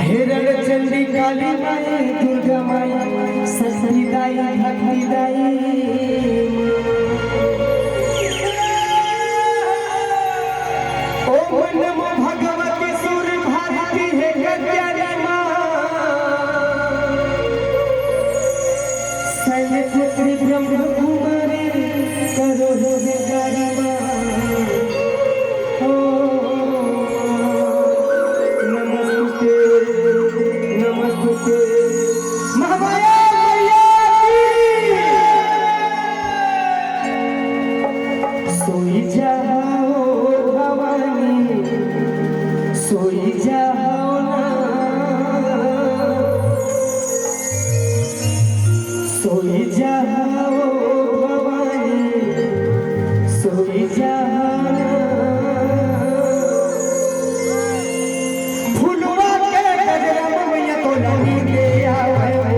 हिरण चंडी काली माई दुर्गा माई सती दाई भक्ति दाई ओम नमो भगवती सूर्य भारती है कल्याणी मां शैलपुत्री ब्रह्म कुमारी करो रोजगारी मां सोई जाओ भवानी सोई जाओ ना सोई जाओ भवानी सोई जाओ ना फुलवा के गजरा मैया तो नहीं ले आवे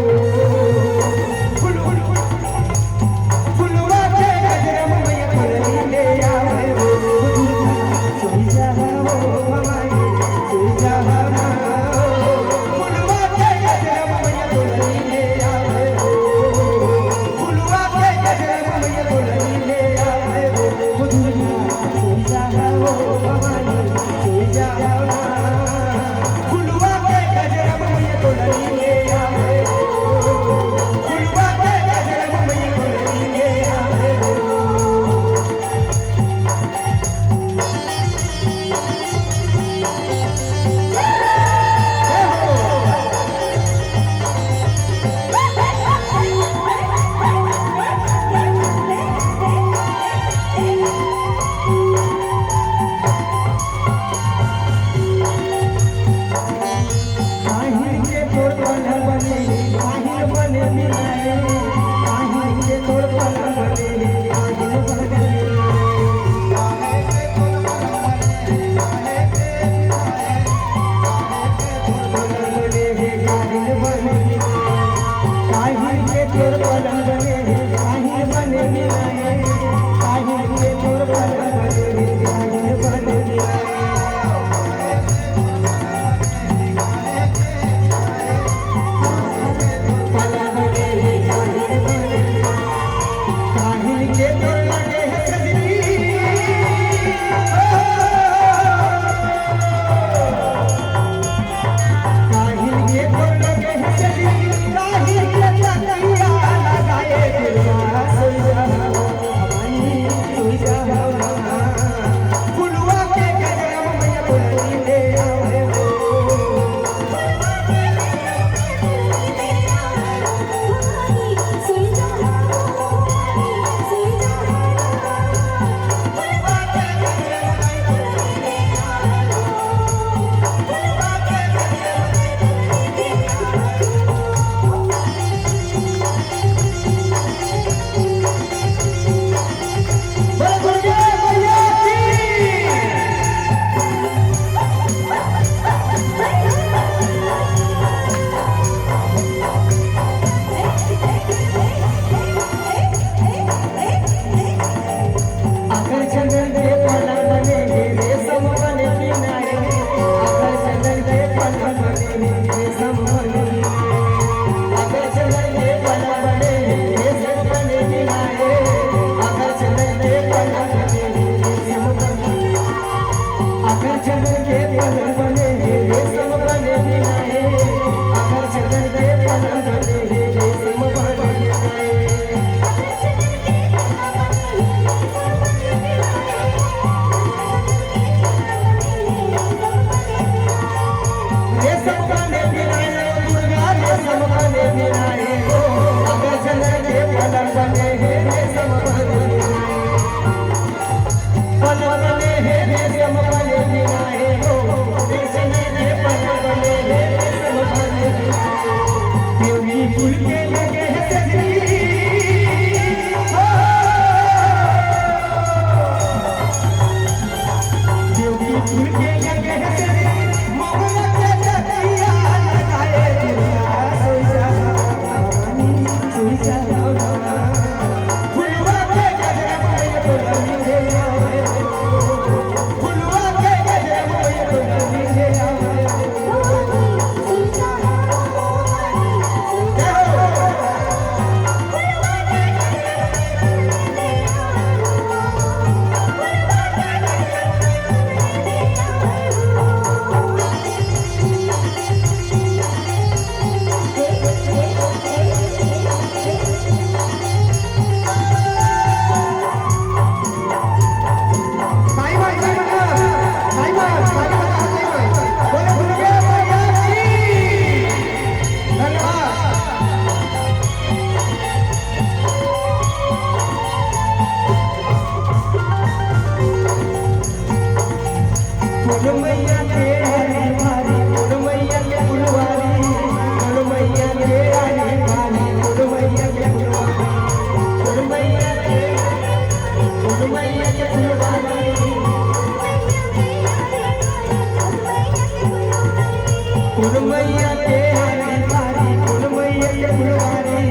मैया के आने बारी फूल मैया के फुलवारी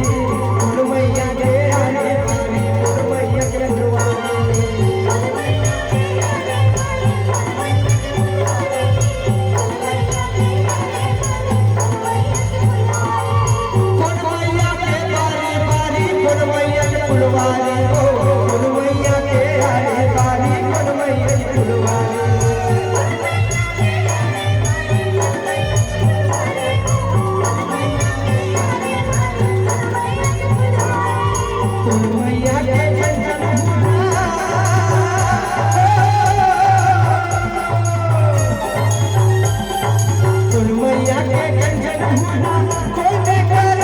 फूल मैया के आने बारी फूल मैया के फुलवारी फुलवारी ओ फूल मैया के आने बारी फूल मैया के फुलवारी फूल मैया के फूल मैया के कंचन हुना कोई कर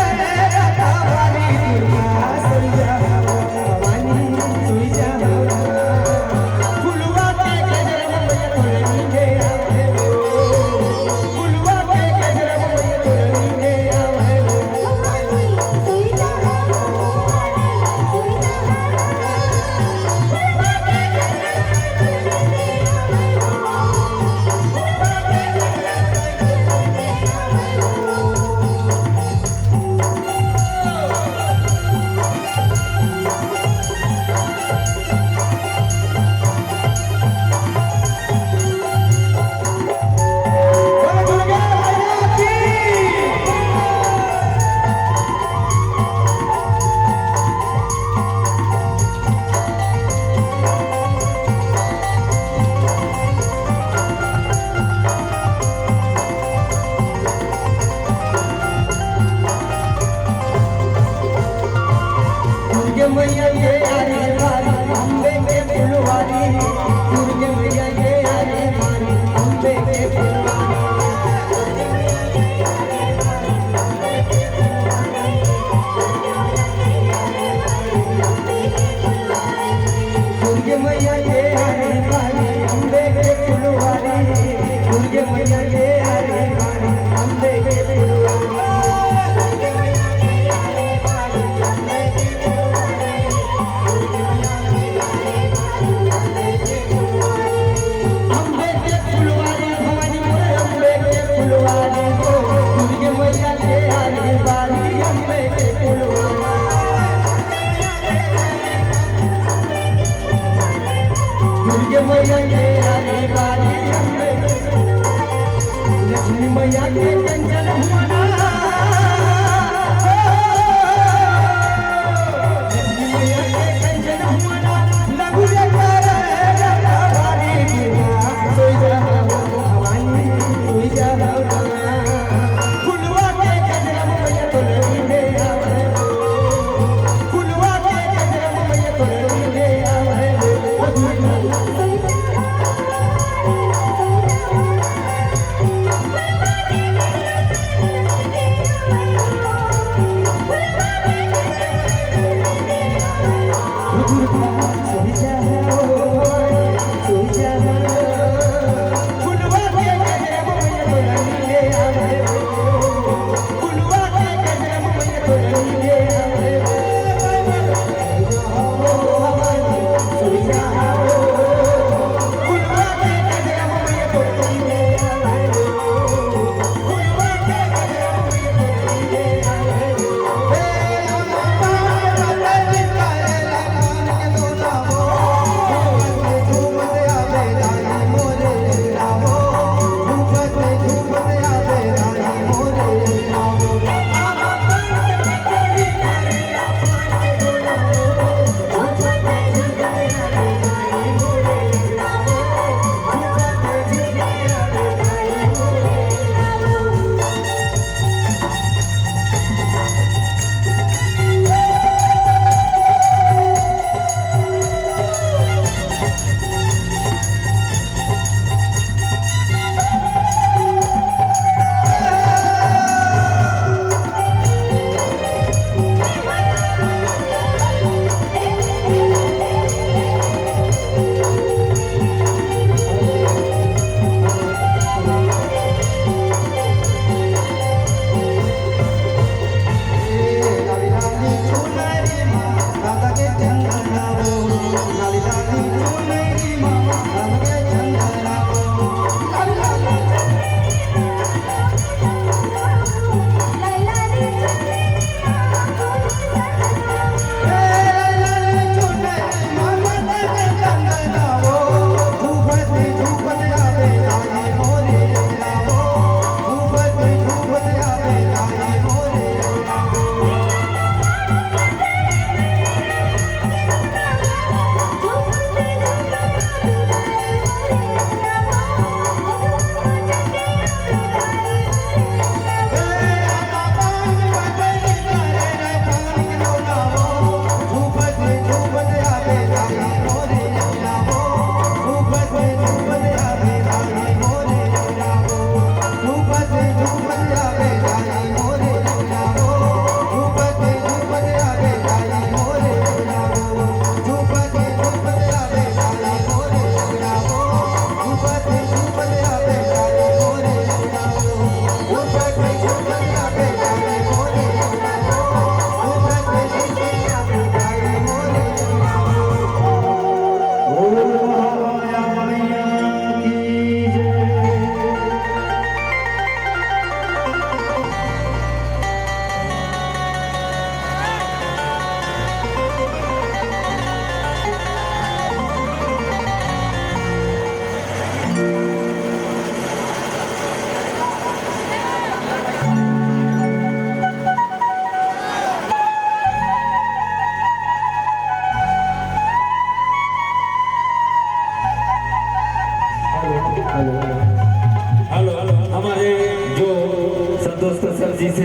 राधावारी दुर्गा सैया भवानी सुइजा फुलवा के गजरा मैया तोरनी के आवे फुलवा के गजरा मैया तोरनी के आवे सुइजा दुर्गे मैया के आने बारी अम्बे के फुलवारी दुर्गे मैया के आने बारी अम्बे के फुलवारी दुर्गे मैया के आने बारी अम्बे के फुलवारी दुर्गे मैया के आने बारी अम्बे के फुलवारी दुर्गे मैया के आने बारी लक्ष्मी मैया के कंचन हुना लक्ष्मी मैया के कंचन हुना लगुरे कर राधावारी दुर्गा सैया भवानी सुइजा फुलवा के गजरा मैया तोरनी के आवे फुलवा के गजरा मैया तोरनी के आवे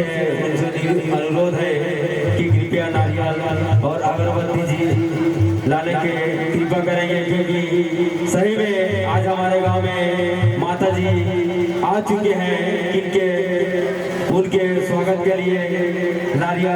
से उनसे अनुरोध है कि कृपया नारियल और अगरबत्ती जी लाने के कृपा करेंगे, क्योंकि सही में आज हमारे गांव में माता जी आ चुके हैं, इनके उनके स्वागत के लिए नारियल